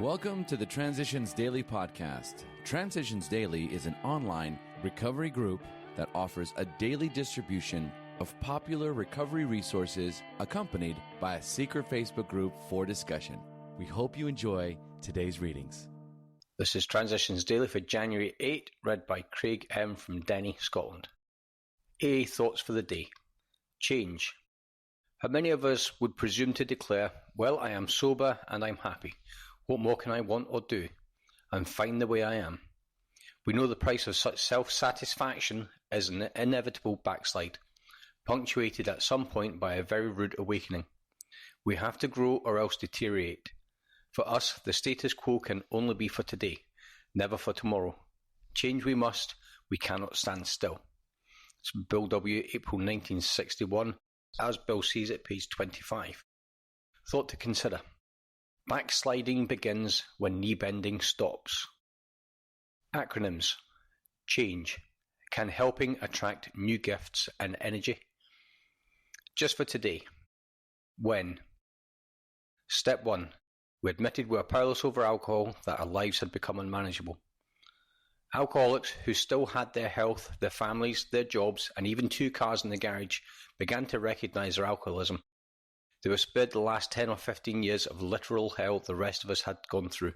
Welcome to the Transitions Daily podcast. Transitions Daily is an online recovery group that offers a daily distribution of popular recovery resources accompanied by a secret Facebook group for discussion. We hope you enjoy today's readings. This is Transitions Daily for January 8, read by Craig M. from Denny, Scotland. AA Thoughts for the Day. Change. How many of us would presume to declare, well, I am sober and I'm happy. What more can I want or do? I'm fine the way I am. We know the price of such self-satisfaction is an inevitable backslide, punctuated at some point by a very rude awakening. We have to grow or else deteriorate. For us, the status quo can only be for today, never for tomorrow. Change we must, we cannot stand still. It's Bill W., April 1961, as Bill sees it, page 25. Thought to consider. Backsliding begins when knee bending stops. Acronyms. Change. Can helping attract new gifts and energy? Just for today. When? Step 1. We admitted we were powerless over alcohol, that our lives had become unmanageable. Alcoholics who still had their health, their families, their jobs, and even 2 cars in the garage began to recognise their alcoholism. They were spared the last 10 or 15 years of literal hell the rest of us had gone through.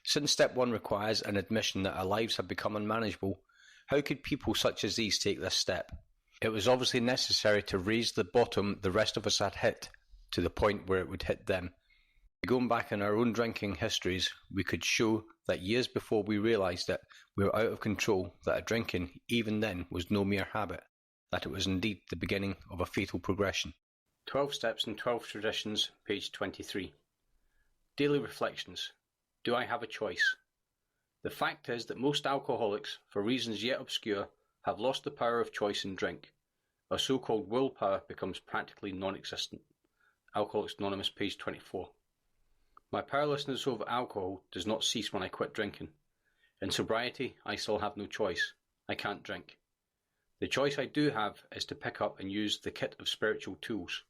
Since step 1 requires an admission that our lives had become unmanageable, how could people such as these take this step? It was obviously necessary to raise the bottom the rest of us had hit, to the point where it would hit them. Going back in our own drinking histories, we could show that years before we realised that we were out of control, that our drinking, even then, was no mere habit, that it was indeed the beginning of a fatal progression. 12 Steps and 12 Traditions, page 23. Daily Reflections. Do I have a choice? The fact is that most alcoholics, for reasons yet obscure, have lost the power of choice in drink. Our so-called willpower becomes practically non-existent. Alcoholics Anonymous, page 24. My powerlessness over alcohol does not cease when I quit drinking. In sobriety, I still have no choice. I can't drink. The choice I do have is to pick up and use the kit of spiritual tools.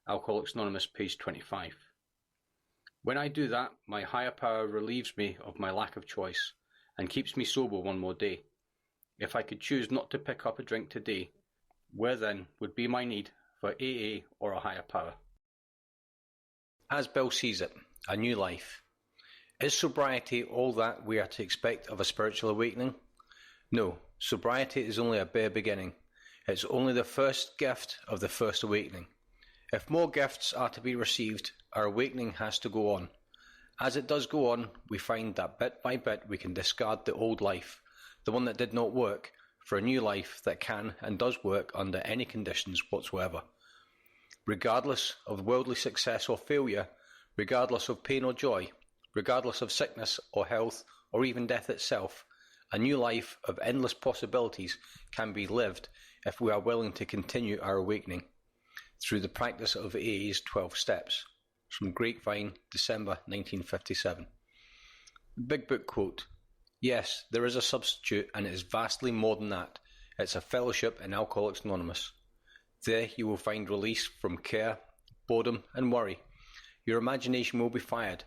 Alcoholics Anonymous, page 25. When I do that, my higher power relieves me of my lack of choice and keeps me sober one more day. If I could choose not to pick up a drink today, where then would be my need for AA or a higher power? As Bill sees it, a new life. Is sobriety all that we are to expect of a spiritual awakening? No, sobriety is only a bare beginning. It's only the first gift of the first awakening. If more gifts are to be received, our awakening has to go on. As it does go on, we find that bit by bit we can discard the old life, the one that did not work, for a new life that can and does work under any conditions whatsoever. Regardless of worldly success or failure, regardless of pain or joy, regardless of sickness or health or even death itself, a new life of endless possibilities can be lived if we are willing to continue our awakening through the practice of AA's 12 Steps. From Grapevine, December 1957. Big Book quote. Yes, there is a substitute, and it is vastly more than that. It's a fellowship in Alcoholics Anonymous. There you will find release from care, boredom and worry. Your imagination will be fired.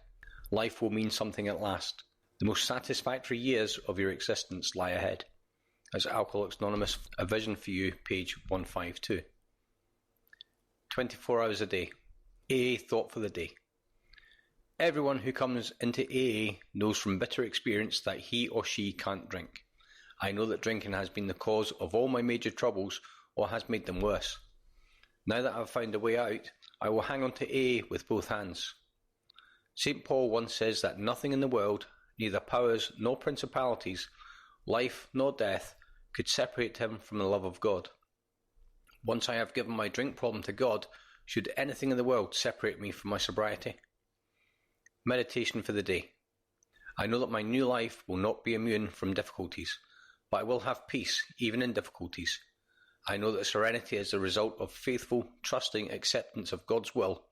Life will mean something at last. The most satisfactory years of your existence lie ahead. As Alcoholics Anonymous, A Vision for You, page 152. 24 hours a day. AA Thought for the Day. Everyone who comes into AA knows from bitter experience that he or she can't drink. I know that drinking has been the cause of all my major troubles or has made them worse. Now that I've found a way out, I will hang on to AA with both hands. St. Paul once says that nothing in the world, neither powers nor principalities, life nor death, could separate him from the love of God. Once I have given my drink problem to God, should anything in the world separate me from my sobriety? Meditation for the day. I know that my new life will not be immune from difficulties, but I will have peace even in difficulties. I know that serenity is the result of faithful, trusting acceptance of God's will,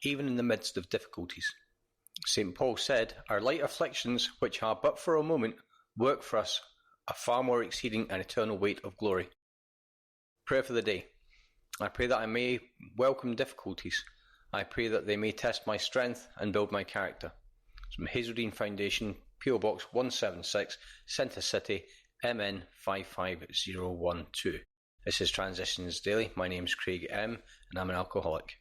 even in the midst of difficulties. St. Paul said, our light afflictions, which are but for a moment, work for us a far more exceeding and eternal weight of glory. Prayer for the day. I pray that I may welcome difficulties. I pray that they may test my strength and build my character. from Hazeldean Foundation, PO Box 176, Centre City, MN 55012. This is Transitions Daily. My name's Craig M, and I'm an alcoholic.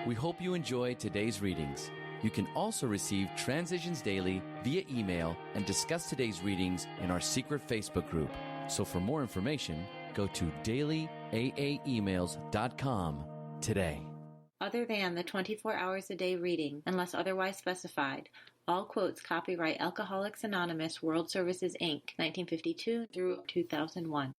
We hope you enjoyed today's readings. You can also receive Transitions Daily via email and discuss today's readings in our secret Facebook group. So for more information, go to dailyaaemails.com today. Other than the 24 hours a day reading, unless otherwise specified, all quotes copyright Alcoholics Anonymous World Services, Inc., 1952 through 2001.